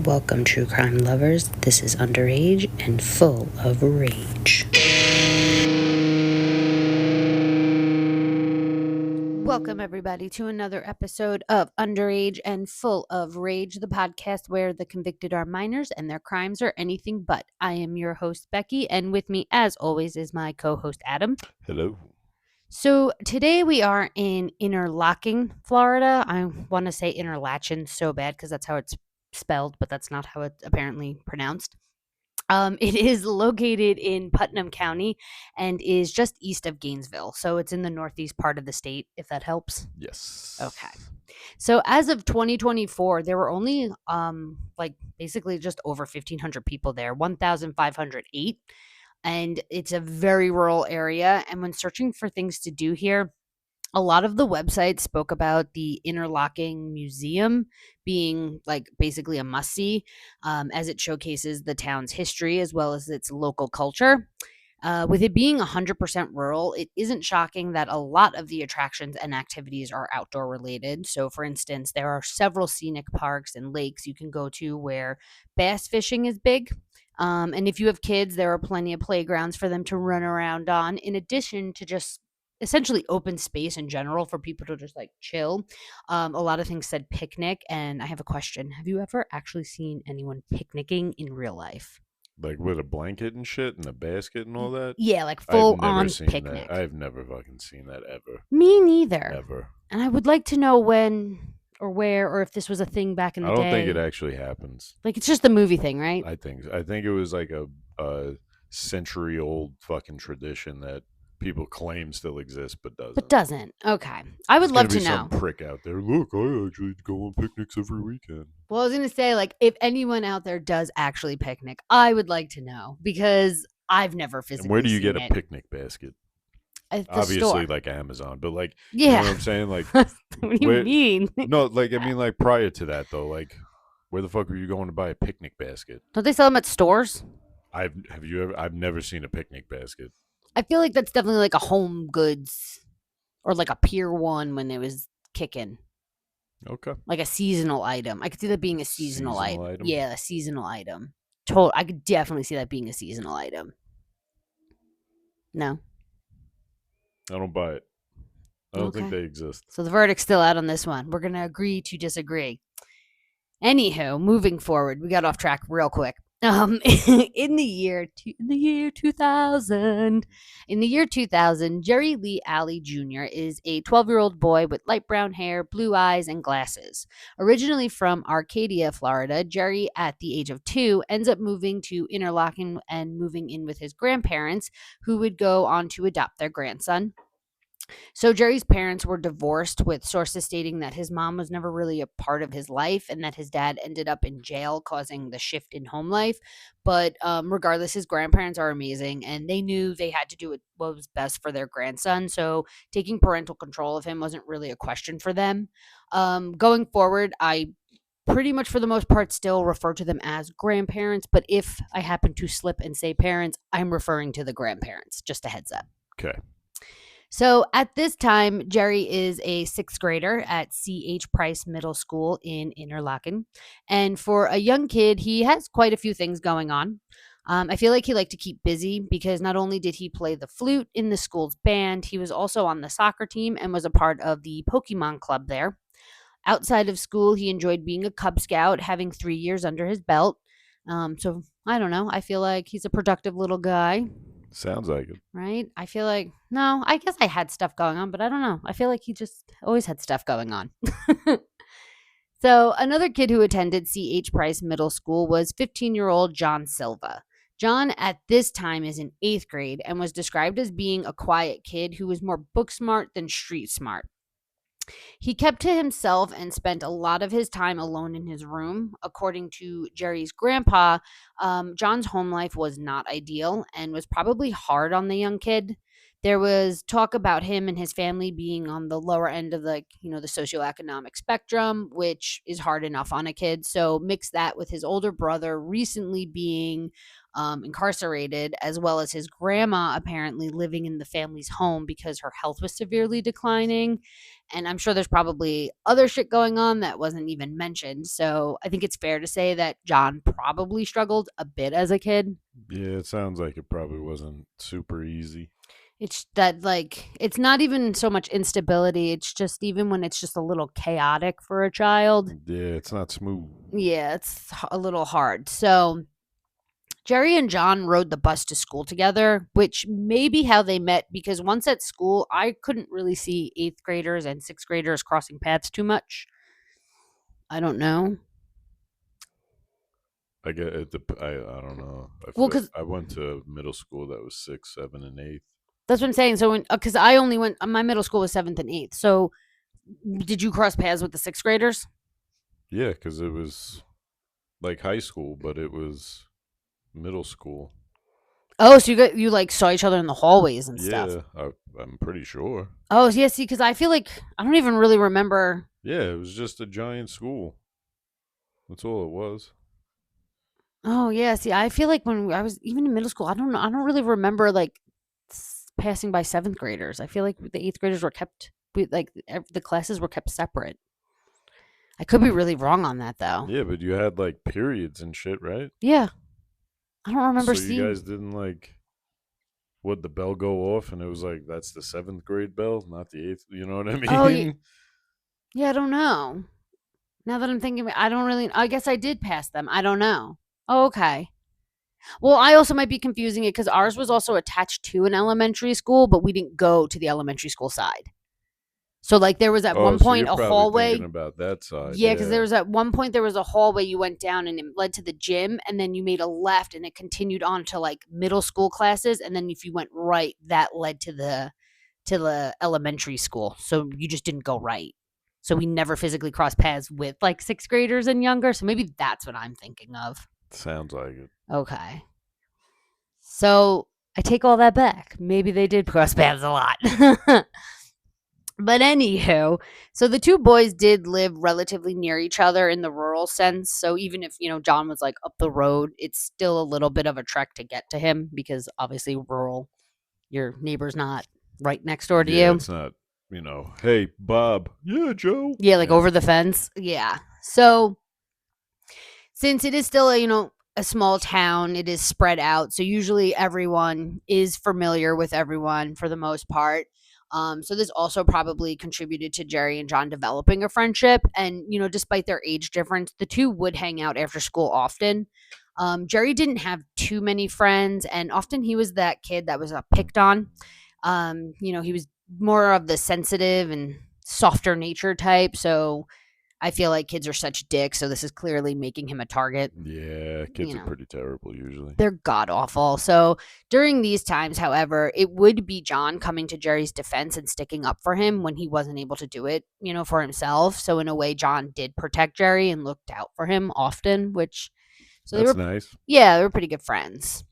Welcome, true crime lovers. This is Underage and Full of Rage. Welcome, everybody, to another episode of Underage and Full of Rage, the podcast where the convicted are minors and their crimes are anything but. I am your host, Becky, and with me, as always, is my co-host, Adam. Hello. So today we are in Interlachen, Florida. I want to say Interlachen so bad because that's how it's spelled, but that's not how it's apparently pronounced. It is located in Putnam County and is just east of Gainesville. So it's in the northeast part of the state, if that helps. Yes. Okay. So as of 2024, there were only basically just over 1,500 people there, 1,508. And it's a very rural area. And when searching for things to do here, a lot of the websites spoke about the Interlocking Museum being like basically a must-see, as it showcases the town's history as well as its local culture. With it being 100% rural, it isn't shocking that a lot of the attractions and activities are outdoor related. So, for instance, there are several scenic parks and lakes you can go to where bass fishing is big. And if you have kids, there are plenty of playgrounds for them to run around on, in addition to just essentially open space in general for people to just like chill. A lot of things said picnic, and I have a question. Have you ever actually seen anyone picnicking in real life? Like with a blanket and shit and a basket and all that? Yeah, like I've full never on seen picnic. that. I've never fucking seen that ever. Me neither. Ever. And I would like to know when or where or if this was a thing back in the I don't day. think it actually happens. Like it's just a movie thing, right? I think it was like a century old fucking tradition that people claim still exists but doesn't. But doesn't. Okay. I would There's love gonna to be know. some prick out there. Look, I actually go on picnics every weekend. Well, I was going to say, like, if anyone out there does actually picnic, I would like to know because I've never physically And where do you seen get a it. picnic basket? At the Obviously, store. like Amazon, but like, Yeah. you know what I'm saying? Like, what do you where- mean? no, like I mean, like prior to that though, like, where the fuck were you going to buy a picnic basket? Don't they sell them at stores? I've never seen a picnic basket. I feel like that's definitely like a home goods or like a Pier 1 when it was kicking. Okay. Like a seasonal item. I could see that being a seasonal Seasonal item. item? Yeah, a seasonal item. I could definitely see that being a seasonal item. No. I don't buy it. I don't think Okay. they exist. So the verdict's still out on this one. We're going to agree to disagree. Anywho, moving forward, we got off track real quick. In the year 2000, Jerry Lee Alley Jr. is a 12-year-old boy with light brown hair, blue eyes, and glasses. Originally from Arcadia, Florida, Jerry, at the age of 2, ends up moving to Interlachen and moving in with his grandparents, who would go on to adopt their grandson. So Jerry's parents were divorced, with sources stating that his mom was never really a part of his life and that his dad ended up in jail, causing the shift in home life. But regardless, his grandparents are amazing, and they knew they had to do what was best for their grandson. So taking parental control of him wasn't really a question for them. Going forward, I pretty much for the most part still refer to them as grandparents, but if I happen to slip and say parents, I'm referring to the grandparents. Just a heads up. Okay. So at this time, Jerry is a sixth grader at C.H. Price Middle School in Interlachen. And for a young kid, he has quite a few things going on. I feel like he liked to keep busy because not only did he play the flute in the school's band, he was also on the soccer team and was a part of the Pokemon Club there. Outside of school, he enjoyed being a Cub Scout, having 3 years under his belt. So I don't know. I feel like he's a productive little guy. Sounds like it. Right? I feel like, no, I guess I had stuff going on, but I don't know. I feel like he just always had stuff going on. So another kid who attended C.H. Price Middle School was 15-year-old John Silva. John at this time is in 8th grade and was described as being a quiet kid who was more book smart than street smart. He kept to himself and spent a lot of his time alone in his room. According to Jerry's grandpa, John's home life was not ideal and was probably hard on the young kid. There was talk about him and his family being on the lower end of the socioeconomic spectrum, which is hard enough on a kid. So mix that with his older brother recently being incarcerated, as well as his grandma apparently living in the family's home because her health was severely declining. And I'm sure there's probably other shit going on that wasn't even mentioned. So I think it's fair to say that John probably struggled a bit as a kid. Yeah, it sounds like it probably wasn't super easy. It's that, like, it's not even so much instability. It's just even when it's just a little chaotic for a child. Yeah, it's not smooth. Yeah, it's a little hard. So Jerry and John rode the bus to school together, which may be how they met because once at school, I couldn't really see eighth graders and sixth graders crossing paths too much. I don't know. I get it. I don't know. Well, because I went to middle school that was 6, 7, and 8. that's what I'm saying. So, because I only went, my middle school was seventh and eighth. So, did you cross paths with the sixth graders? Yeah, because it was like high school, but it was middle school. Oh, so you like saw each other in the hallways and stuff. Yeah, I'm pretty sure. Oh, yeah. See, because I feel like I don't even really remember. Yeah, it was just a giant school. That's all it was. Oh, yeah. See, I feel like when I was even in middle school, I don't know. I don't really remember like passing by seventh graders. I feel like the eighth graders were kept, the classes were kept separate. I could be really wrong on that though. Yeah, but you had like periods and shit, right? Yeah, I don't remember So you seeing. guys didn't like would the bell go off and it was like that's the 7th grade bell, not the 8th. You know what I Oh, mean? yeah. I don't know. Now that I'm thinking, I don't really. I guess I did pass them. I don't know. Oh, okay. Well, I also might be confusing it because ours was also attached to an elementary school, but we didn't go to the elementary school side. So, like, there was at Oh, one so you're point a probably thinking hallway. about that side. Yeah, because there Yeah, was at one point there was a hallway you went down and it led to the gym, and then you made a left and it continued on to like middle school classes, and then if you went right, that led to the elementary school. So you just didn't go right. So we never physically crossed paths with like sixth graders and younger. So maybe that's what I'm thinking of. sounds like it. Okay. So I take all that back. Maybe they did cross paths a lot. But anywho, so the two boys did live relatively near each other in the rural sense. So even if, John was like up the road, it's still a little bit of a trek to get to him because obviously rural, your neighbor's not right next door to Yeah, you. it's not. Hey Bob. Yeah, Joe. Yeah, like Yeah, over the fence. Yeah. So since it is still a small town, it is spread out. So usually everyone is familiar with everyone for the most part. So this also probably contributed to Jerry and John developing a friendship. And, despite their age difference, the two would hang out after school often. Jerry didn't have too many friends, and often he was that kid that was picked on. He was more of the sensitive and softer nature type. So I feel like kids are such dicks, so this is clearly making him a target. yeah. Kids are pretty terrible usually. They're god awful. So during these times, however, it would be John coming to Jerry's defense and sticking up for him when he wasn't able to do it, for himself. So in a way, John did protect Jerry and looked out for him often, which so That's nice. they were pretty good friends.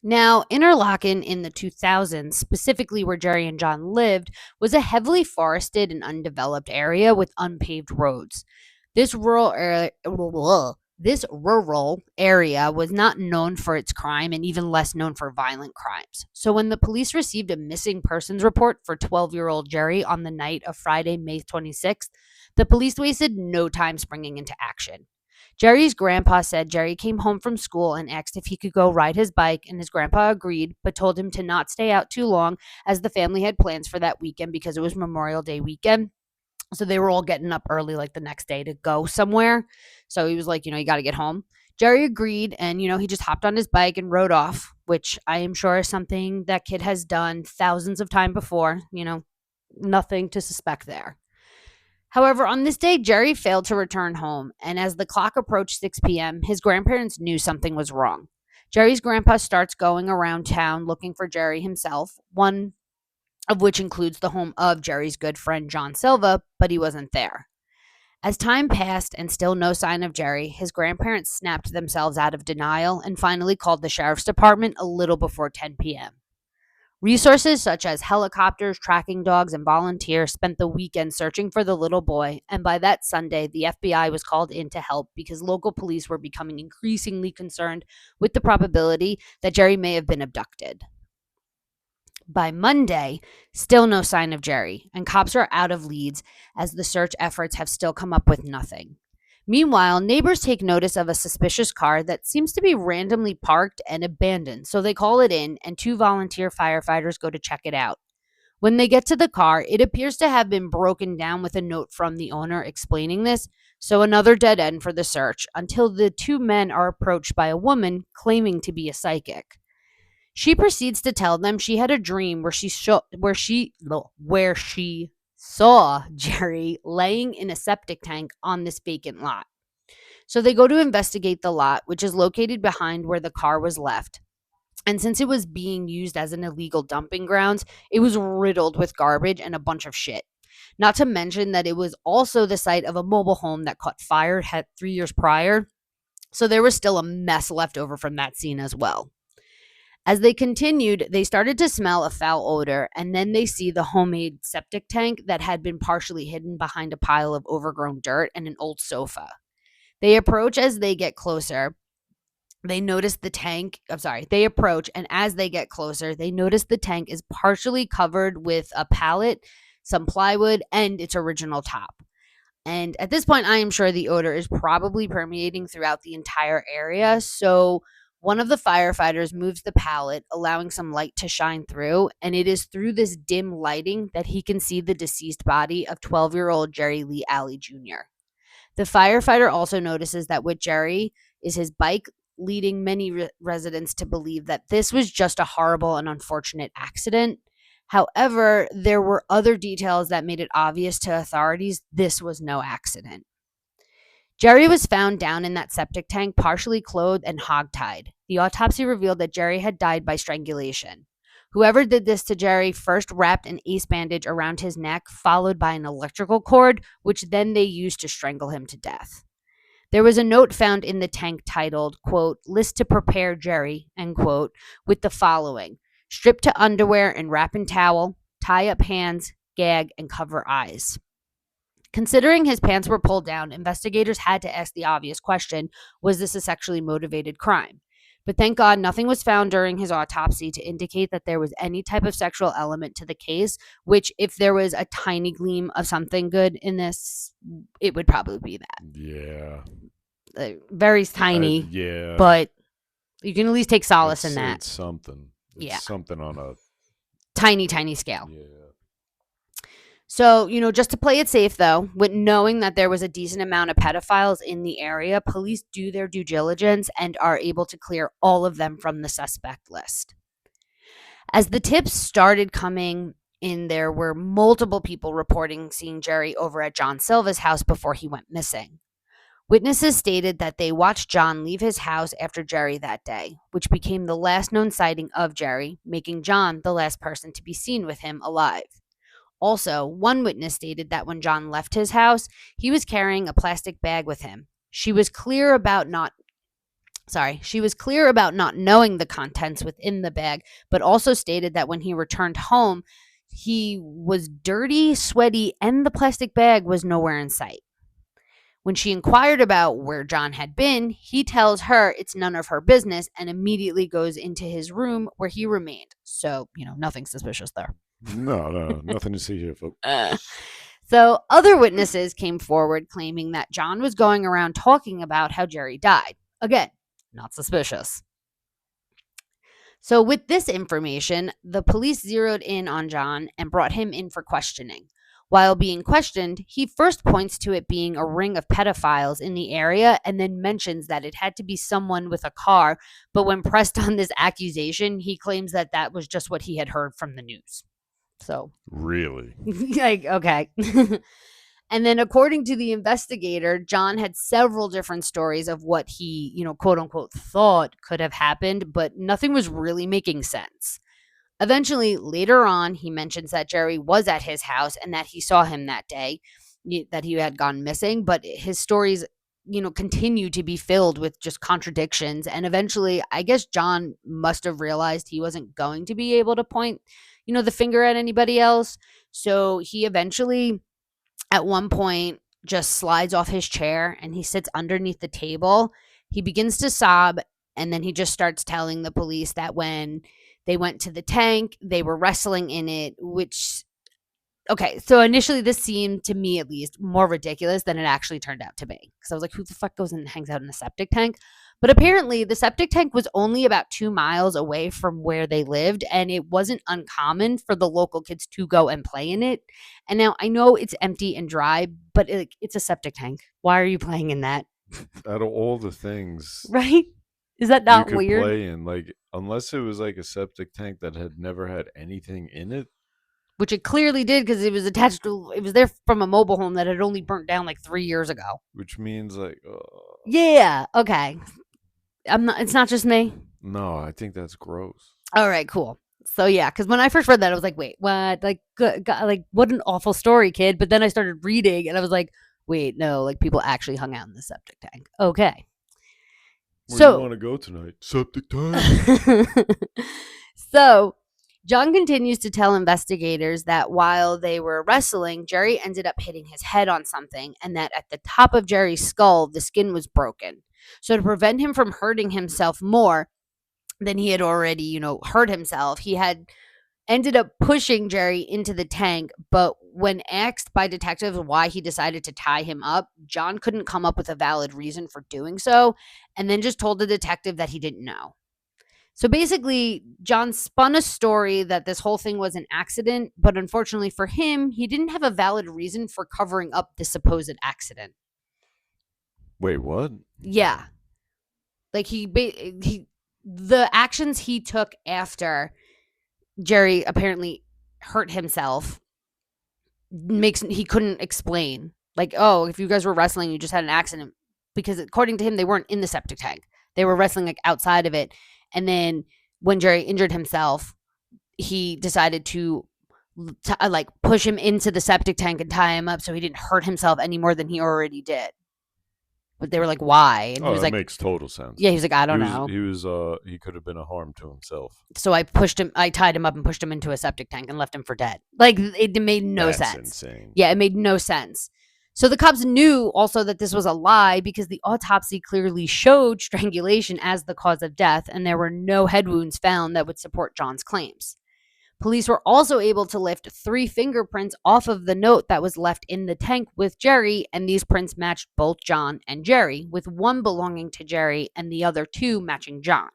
Now, Interlaken in the 2000s, specifically where Jerry and John lived, was a heavily forested and undeveloped area with unpaved roads. This rural area was not known for its crime and even less known for violent crimes. So when the police received a missing persons report for 12-year-old Jerry on the night of Friday, May 26th, the police wasted no time springing into action. Jerry's grandpa said Jerry came home from school and asked if he could go ride his bike, and his grandpa agreed, but told him to not stay out too long as the family had plans for that weekend because it was Memorial Day weekend. So they were all getting up early like the next day to go somewhere. So he was like, you got to get home. Jerry agreed, and, he just hopped on his bike and rode off, which I am sure is something that kid has done thousands of times before, nothing to suspect there. However, on this day, Jerry failed to return home, and as the clock approached 6 p.m., his grandparents knew something was wrong. Jerry's grandpa starts going around town looking for Jerry himself, one of which includes the home of Jerry's good friend John Silva, but he wasn't there. As time passed and still no sign of Jerry, his grandparents snapped themselves out of denial and finally called the sheriff's department a little before 10 p.m. Resources such as helicopters, tracking dogs, and volunteers spent the weekend searching for the little boy, and by that Sunday, the FBI was called in to help because local police were becoming increasingly concerned with the probability that Jerry may have been abducted. By Monday, still no sign of Jerry, and cops are out of leads as the search efforts have still come up with nothing. Meanwhile, neighbors take notice of a suspicious car that seems to be randomly parked and abandoned, so they call it in, and 2 volunteer firefighters go to check it out. When they get to the car, it appears to have been broken down with a note from the owner explaining this, so another dead end for the search until the 2 men are approached by a woman claiming to be a psychic. She proceeds to tell them she had a dream where she saw Jerry laying in a septic tank on this vacant lot. So they go to investigate the lot, which is located behind where the car was left. And since it was being used as an illegal dumping grounds, it was riddled with garbage and a bunch of shit. Not to mention that it was also the site of a mobile home that caught fire 3 years prior. So there was still a mess left over from that scene as well. As they continued, they started to smell a foul odor, and then they see the homemade septic tank that had been partially hidden behind a pile of overgrown dirt and an old sofa. They approach as they get closer. They notice the tank. They approach, and as they get closer, they notice the tank is partially covered with a pallet, some plywood, and its original top. And at this point, I am sure the odor is probably permeating throughout the entire area. So one of the firefighters moves the pallet, allowing some light to shine through. And it is through this dim lighting that he can see the deceased body of 12-year-old Jerry Lee Alley Jr. The firefighter also notices that with Jerry is his bike, leading many residents to believe that this was just a horrible and unfortunate accident. However, there were other details that made it obvious to authorities this was no accident. Jerry was found down in that septic tank, partially clothed and hogtied. The autopsy revealed that Jerry had died by strangulation. Whoever did this to Jerry first wrapped an ace bandage around his neck, followed by an electrical cord, which then they used to strangle him to death. There was a note found in the tank titled, quote, "List to prepare Jerry," end quote, with the following: strip to underwear and wrap in towel, tie up hands, gag, and cover eyes. Considering his pants were pulled down, investigators had to ask the obvious question, was this a sexually motivated crime? But thank God nothing was found during his autopsy to indicate that there was any type of sexual element to the case, which if there was a tiny gleam of something good in this, it would probably be that. Yeah. Very tiny, yeah. but you can at least take solace in that. It's something. Yeah. Something on a tiny scale. Yeah. So, just to play it safe, though, with knowing that there was a decent amount of pedophiles in the area, police do their due diligence and are able to clear all of them from the suspect list. As the tips started coming in, there were multiple people reporting seeing Jerry over at John Silva's house before he went missing. Witnesses stated that they watched John leave his house after Jerry that day, which became the last known sighting of Jerry, making John the last person to be seen with him alive. Also, one witness stated that when John left his house, he was carrying a plastic bag with him. She was clear about not knowing the contents within the bag, but also stated that when he returned home, he was dirty, sweaty, and the plastic bag was nowhere in sight. When she inquired about where John had been, he tells her it's none of her business and immediately goes into his room where he remained. So, nothing suspicious there. No, nothing to see here, folks. So other witnesses came forward claiming that John was going around talking about how Jerry died. Again, not suspicious. So with this information, the police zeroed in on John and brought him in for questioning. While being questioned, he first points to it being a ring of pedophiles in the area and then mentions that it had to be someone with a car. But when pressed on this accusation, he claims that that was just what he had heard from the news. So really, okay. And then according to the investigator, John had several different stories of what he, quote unquote, thought could have happened, but nothing was really making sense. Eventually, later on, he mentions that Jerry was at his house and that he saw him that day, that he had gone missing, but his stories continue to be filled with just contradictions. And eventually, I guess John must have realized he wasn't going to be able to point, the finger at anybody else. So he eventually, at one point, just slides off his chair and he sits underneath the table. He begins to sob, and then he just starts telling the police that when they went to the tank, they were wrestling in it, which, okay, so initially this seemed, to me at least, more ridiculous than it actually turned out to be. Because I was like, who the fuck goes and hangs out in a septic tank? But apparently the septic tank was only about 2 miles away from where they lived, and it wasn't uncommon for the local kids to go and play in it. And now I know it's empty and dry, but it's a septic tank. Why are you playing in that? Out of all the things Right? Is that you not could weird? play in, like, unless it was like a septic tank that had never had anything in it. Which it clearly did, because it was there from a mobile home that had only burnt down like 3 years ago. Which means, like, Yeah. Okay. It's not just me. no, I think that's gross. All right, cool. So yeah, because when I first read that, I was like, wait, what? Like, like, what an awful story, kid. But then I started reading, and I was like, wait, no, like, people actually hung out in the septic tank. Okay. Where you So want to go tonight? Septic tank. so John continues to tell investigators that while they were wrestling, Jerry ended up hitting his head on something, and that at the top of Jerry's skull, the skin was broken. So to prevent him from hurting himself more than he had already, hurt himself, he had ended up pushing Jerry into the tank. But when asked by detectives why he decided to tie him up, John couldn't come up with a valid reason for doing so, and then just told the detective that he didn't know. So basically, John spun a story that this whole thing was an accident, but unfortunately for him, he didn't have a valid reason for covering up the supposed accident. Wait, what? Yeah. Like, the actions he took after Jerry apparently hurt himself he couldn't explain. Like, oh, if you guys were wrestling, you just had an accident. Because according to him, they weren't in the septic tank. They were wrestling like outside of it. And then when Jerry injured himself, he decided to like push him into the septic tank and tie him up so he didn't hurt himself any more than he already did. But they were like, why? And he was that like, makes total sense. yeah, he was like, I don't know. He could have been a harm to himself. So I tied him up and pushed him into a septic tank and left him for dead. Like, it made no That's sense. Insane. Yeah, it made no sense. So the cops knew also that this was a lie because the autopsy clearly showed strangulation as the cause of death, and there were no head wounds found that would support John's claims. Police were also able to lift 3 fingerprints off of the note that was left in the tank with Jerry, and these prints matched both John and Jerry, with one belonging to Jerry and the other 2 matching John.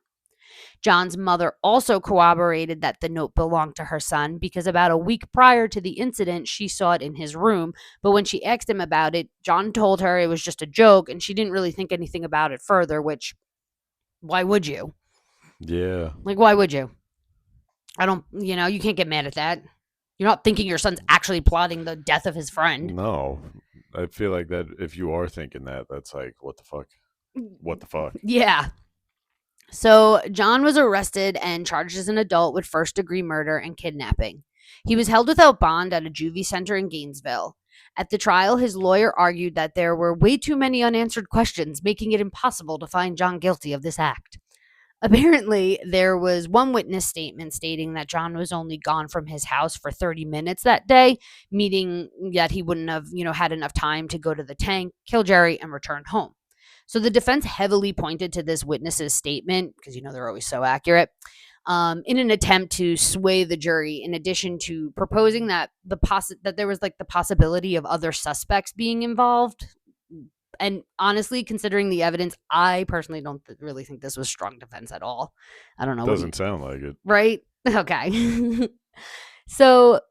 John's mother also corroborated that the note belonged to her son because about a week prior to the incident, she saw it in his room. But when she asked him about it, John told her it was just a joke, and she didn't really think anything about it further, which, why would you? Yeah. Like, why would you? You can't get mad at that. You're not thinking your son's actually plotting the death of his friend. No. I feel like that if you are thinking that, that's like, what the fuck? What the fuck? Yeah. So John was arrested and charged as an adult with first-degree murder and kidnapping. He was held without bond at a juvie center in Gainesville. At the trial, his lawyer argued that there were way too many unanswered questions, making it impossible to find John guilty of this act. Apparently, there was one witness statement stating that John was only gone from his house for 30 minutes that day, meaning that he wouldn't have, had enough time to go to the tank, kill Jerry, and return home. So the defense heavily pointed to this witness's statement, because they're always so accurate, in an attempt to sway the jury, in addition to proposing that that there was like the possibility of other suspects being involved. And honestly, considering the evidence, I personally don't really think this was strong defense at all. I don't know. Doesn't sound like it. Right? Okay. So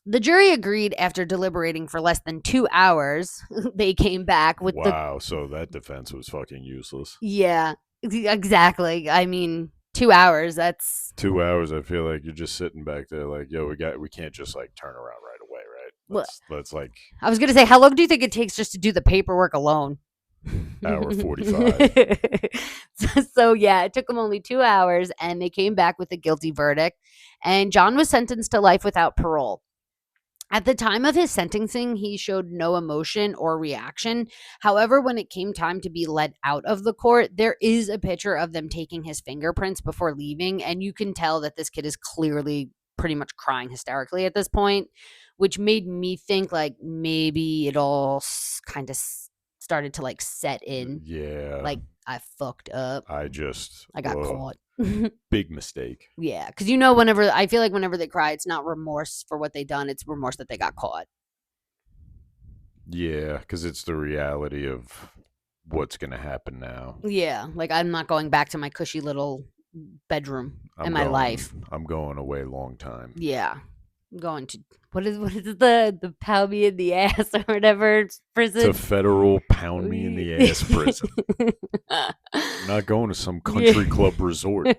the jury agreed after deliberating for less than 2 hours. They came back with so that defense was fucking useless. Yeah, exactly. I mean, 2 hours, that's 2 hours. I feel like you're just sitting back there like, yo, we can't just like turn around right away, right? Let's like, I was going to say, how long do you think it takes just to do the paperwork alone? hour 45. So yeah, it took them only 2 hours, and they came back with a guilty verdict, and John was sentenced to life without parole. At the time of his sentencing, he showed no emotion or reaction. However, when it came time to be let out of the court, there is a picture of them taking his fingerprints before leaving, and you can tell that this kid is clearly pretty much crying hysterically at this point, which made me think like maybe it all kind of started to like set in. Yeah. Like, I fucked up. I just, I got caught. big mistake. Yeah, because you know, whenever I feel like whenever they cry, it's not remorse for what they done; it's remorse that they got caught. Yeah, because it's the reality of what's going to happen now. Yeah, like I'm not going back to my cushy little bedroom in my life. I'm going away a long time. Yeah, I'm going to what is the pound me in the ass or whatever prison? To federal pound me in the ass prison. I'm not going to some country club resort.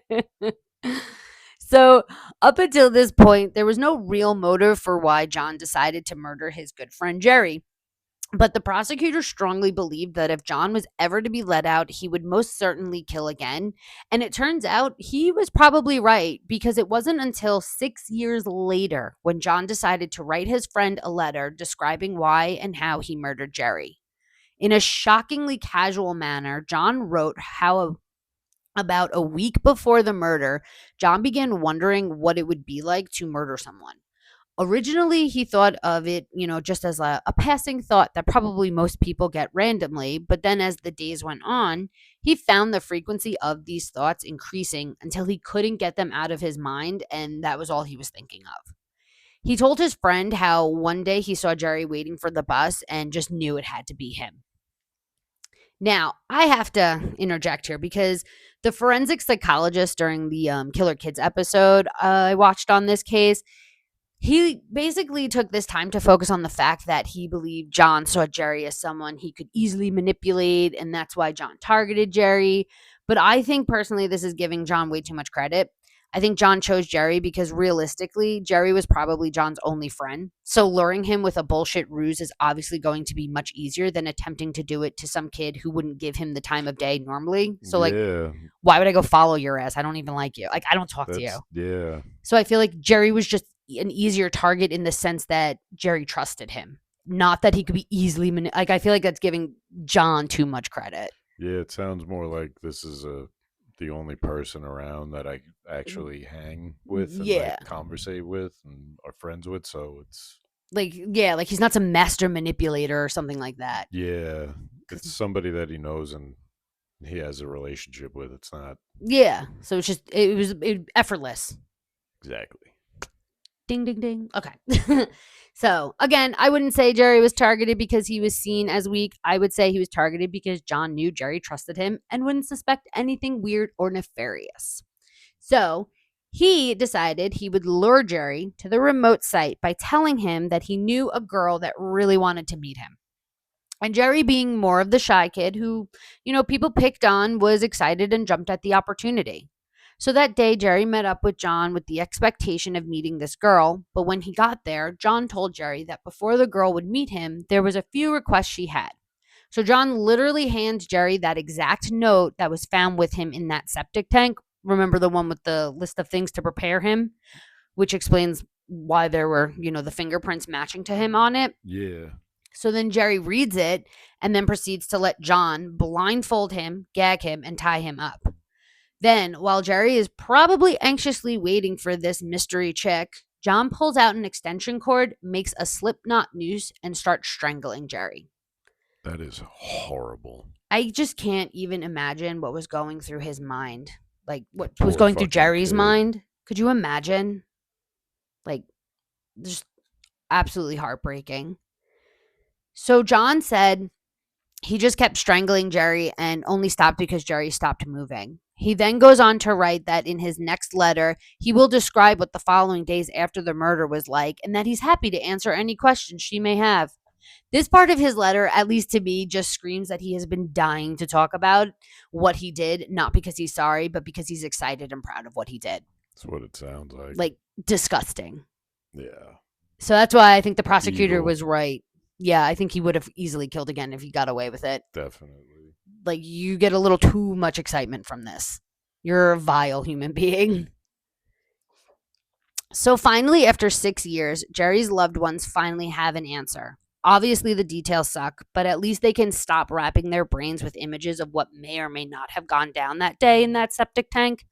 So, up until this point, there was no real motive for why John decided to murder his good friend Jerry. But the prosecutor strongly believed that if John was ever to be let out, he would most certainly kill again. And it turns out he was probably right, because it wasn't until 6 years later when John decided to write his friend a letter describing why and how he murdered Jerry. In a shockingly casual manner, John wrote how about a week before the murder, John began wondering what it would be like to murder someone. Originally, he thought of it, just as a passing thought that probably most people get randomly. But then as the days went on, he found the frequency of these thoughts increasing until he couldn't get them out of his mind. And that was all he was thinking of. He told his friend how one day he saw Jerry waiting for the bus and just knew it had to be him. Now, I have to interject here because the forensic psychologist during the Killer Kids episode I watched on this case, he basically took this time to focus on the fact that he believed John saw Jerry as someone he could easily manipulate, and that's why John targeted Jerry. But I think personally, this is giving John way too much credit. I think John chose Jerry because realistically, Jerry was probably John's only friend. So luring him with a bullshit ruse is obviously going to be much easier than attempting to do it to some kid who wouldn't give him the time of day normally. So, like, why would I go follow your ass? I don't even like you. Like, I don't talk to you. Yeah. So I feel like Jerry was just an easier target in the sense that Jerry trusted him. Not that he could be easily like, I feel like that's giving John too much credit. Yeah, it sounds more like this is the only person around that I actually hang with and like conversate with and are friends with, so it's like, yeah, like he's not some master manipulator or something like that. Yeah, it's somebody that he knows and he has a relationship with. It's not. Yeah, so it's just it was effortless. Exactly. Ding, ding, ding. Okay. So, again, I wouldn't say Jerry was targeted because he was seen as weak. I would say he was targeted because John knew Jerry trusted him and wouldn't suspect anything weird or nefarious. So, he decided he would lure Jerry to the remote site by telling him that he knew a girl that really wanted to meet him. And Jerry, being more of the shy kid who, people picked on, was excited and jumped at the opportunity. So that day, Jerry met up with John with the expectation of meeting this girl. But when he got there, John told Jerry that before the girl would meet him, there was a few requests she had. So John literally hands Jerry that exact note that was found with him in that septic tank. Remember the one with the list of things to prepare him, which explains why there were, the fingerprints matching to him on it. Yeah. So then Jerry reads it and then proceeds to let John blindfold him, gag him, and tie him up. Then, while Jerry is probably anxiously waiting for this mystery chick, John pulls out an extension cord, makes a slip knot noose, and starts strangling Jerry. That is horrible. I just can't even imagine what was going through his mind. Like, what was going through Jerry's mind? Could you imagine? Like, just absolutely heartbreaking. So John said he just kept strangling Jerry and only stopped because Jerry stopped moving. He then goes on to write that in his next letter, he will describe what the following days after the murder was like and that he's happy to answer any questions she may have. This part of his letter, at least to me, just screams that he has been dying to talk about what he did, not because he's sorry, but because he's excited and proud of what he did. That's what it sounds like. Like, disgusting. Yeah. So that's why I think the prosecutor was right. Yeah, I think he would have easily killed again if he got away with it. Definitely. Like, you get a little too much excitement from this. You're a vile human being. So finally, after 6 years, Jerry's loved ones finally have an answer. Obviously, the details suck, but at least they can stop wrapping their brains with images of what may or may not have gone down that day in that septic tank.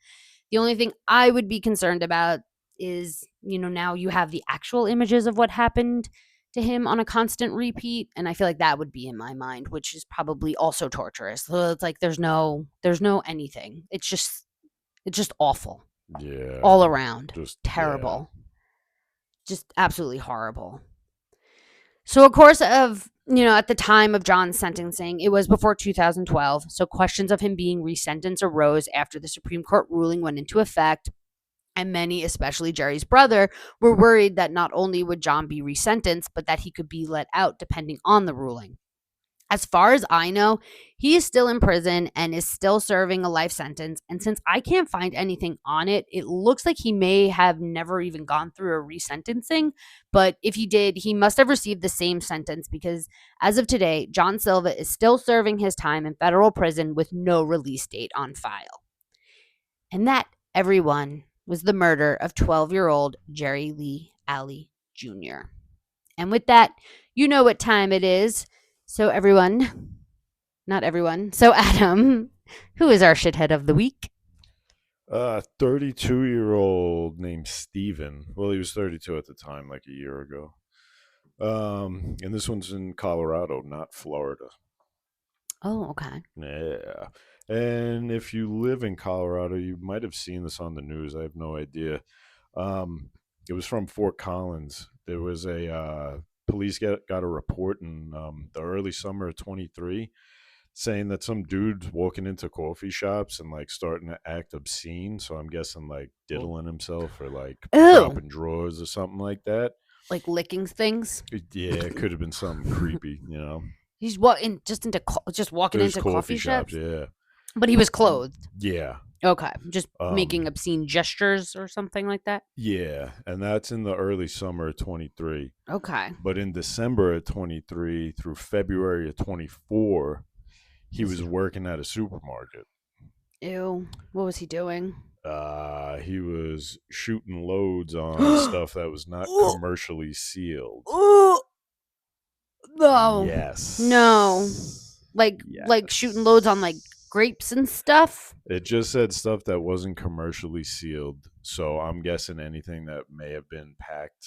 The only thing I would be concerned about is, now you have the actual images of what happened to him on a constant repeat, and I feel like that would be in my mind, which is probably also torturous. So it's like there's no anything. It's just awful Yeah. all around. Just yeah. Terrible. Just absolutely horrible. So, of course, at the time of John's sentencing, it was before 2012. So, questions of him being resentenced arose after the Supreme Court ruling went into effect. And many, especially Jerry's brother, were worried that not only would John be resentenced, but that he could be let out depending on the ruling. As far as I know, he is still in prison and is still serving a life sentence. And since I can't find anything on it, it looks like he may have never even gone through a resentencing. But if he did, he must have received the same sentence because as of today, John Silva is still serving his time in federal prison with no release date on file. And that, everyone, was the murder of 12-year-old Jerry Lee Alley Jr. And with that, you know what time it is. So not everyone. So Adam, who is our shithead of the week? 32-year-old named Steven. Well, he was 32 at the time, like a year ago. And this one's in Colorado, not Florida. Oh, okay. Yeah. And if you live in Colorado, you might have seen this on the news. I have no idea. It was from Fort Collins. There was a police got a report in the early summer of 23 saying that some dude's walking into coffee shops and like starting to act obscene. So I'm guessing like diddling himself or like Ew. dropping drawers or something like that. Like licking things. Yeah, it could have been something creepy, you know. He's walking into coffee shops. Yeah. But he was clothed. Yeah. Okay, just making obscene gestures or something like that. Yeah, and that's in the early summer of 23. Okay. But in December of 23 through February of 24, he was working at a supermarket. Ew. What was he doing? He was shooting loads on stuff that was not commercially sealed. No. Yes. No. Like shooting loads on like grapes and stuff? It just said stuff that wasn't commercially sealed. So I'm guessing anything that may have been packed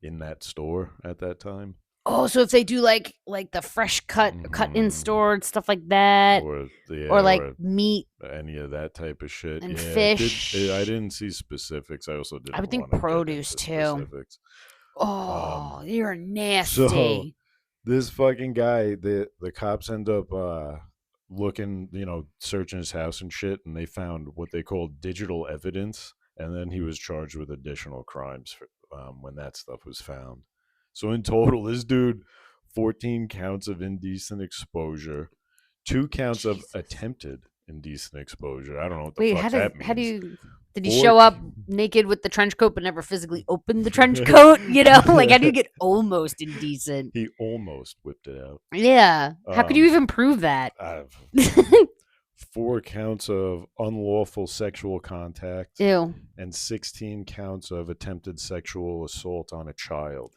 in that store at that time. Oh, so if they do like the fresh cut in store and stuff like that, or meat, any of that type of shit, and fish. I didn't see specifics. I also didn't. I would think produce too. Specifics. Oh, you're nasty. So this fucking guy, the cops end up looking, searching his house and shit, and they found what they called digital evidence, and then he was charged with additional crimes when that stuff was found. So in total, this dude, 14 counts of indecent exposure, 2 counts of attempted indecent exposure. I don't know what the fuck that means. Did he show up naked with the trench coat but never physically opened the trench coat? Like how do you get almost indecent? He almost whipped it out. Yeah. How could you even prove that? 4 counts of unlawful sexual contact. Ew. And 16 counts of attempted sexual assault on a child.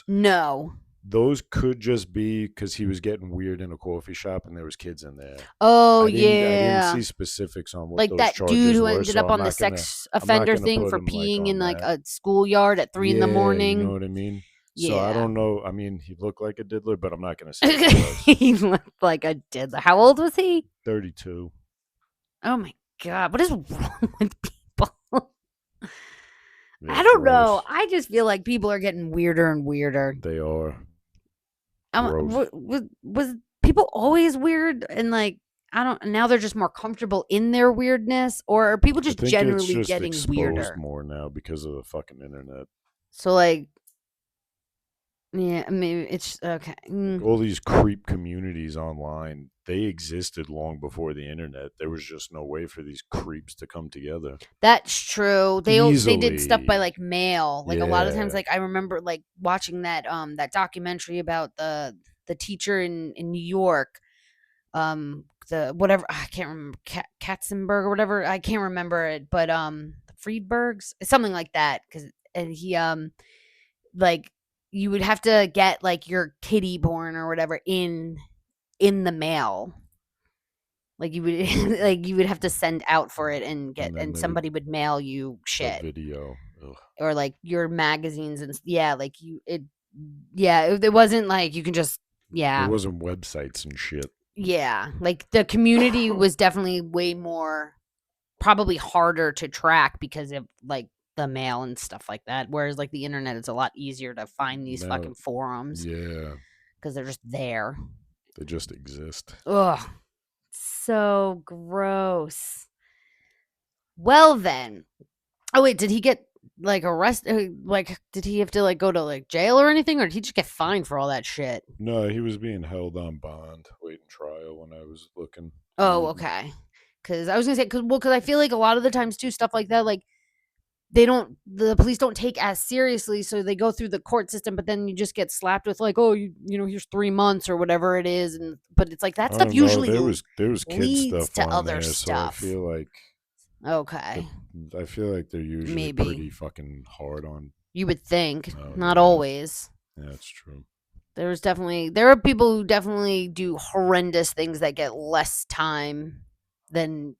Now, those could just be because he was getting weird in a coffee shop and there was kids in there. Oh, I didn't see specifics on what like those that charges dude who were, ended up on the sex offender thing for peeing in like a schoolyard at 3 in the morning. You know what I mean? Yeah. So I don't know. I mean, he looked like a diddler, but I'm not going to say he looked like a diddler. How old was he? 32. Oh my God. What is wrong with people? I don't know. I just feel like people are getting weirder and weirder. They are. Was people always weird and like, now they're just more comfortable in their weirdness, or are people just generally getting weirder more now because of the fucking internet? So like, yeah, maybe it's okay. All these creep communities online, they existed long before the internet. There was just no way for these creeps to come together. That's true. They did stuff by like mail. Like a lot of times, like I remember like watching that that documentary about the teacher in New York. The whatever, I can't remember, Katzenberg or whatever. I can't remember it, but Friedbergs, something like that. And he like you would have to get like your kitty born or whatever in the mail. Like you would like you would have to send out for it and And then and they would somebody would mail you a shit video. Ugh. or like your magazines and yeah, like it wasn't like you can just It yeah. wasn't websites and shit. Yeah, like the community was definitely way more probably harder to track because of like the mail and stuff like that. Whereas like the internet is a lot easier to find these Now, fucking forums yeah, because they're just there. they just exist. Ugh, so gross. Well then, oh wait, did he get like arrested? Like, did he have to like go to like jail or anything, or did he just get fined for all that shit? No, he was being held on bond, waiting trial when I was looking. Oh, okay. Because I was gonna say, because I feel like a lot of the times too, stuff like that, like the police don't take as seriously, so they go through the court system, but then you just get slapped with like, oh, here's 3 months or whatever it is, and but it's like that I stuff don't know. usually There was kid leads stuff to on other there, so I stuff. feel like Okay, I feel like they're usually maybe pretty fucking hard on. you would think, Oh not yeah, always. yeah, that's true. There are people who definitely do horrendous things that get less time than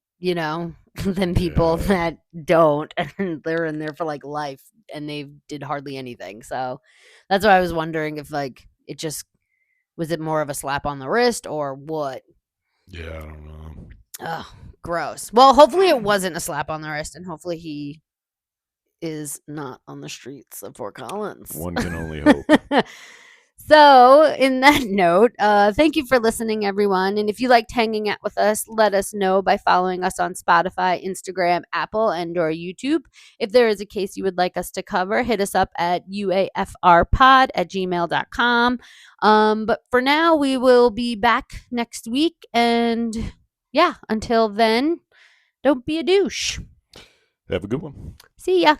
than people Yeah, that don't, and they're in there for like life and they did hardly anything. So that's why I was wondering if like it just was it more of a slap on the wrist or what? yeah, I don't know. Ugh, gross. Well, hopefully it wasn't a slap on the wrist, and hopefully he is not on the streets of Fort Collins. One can only hope. So, in that note, thank you for listening, everyone. And if you liked hanging out with us, let us know by following us on Spotify, Instagram, Apple, and/or YouTube. If there is a case you would like us to cover, hit us up at uafrpod@gmail.com. But for now, we will be back next week. And yeah, until then, don't be a douche. Have a good one. See ya.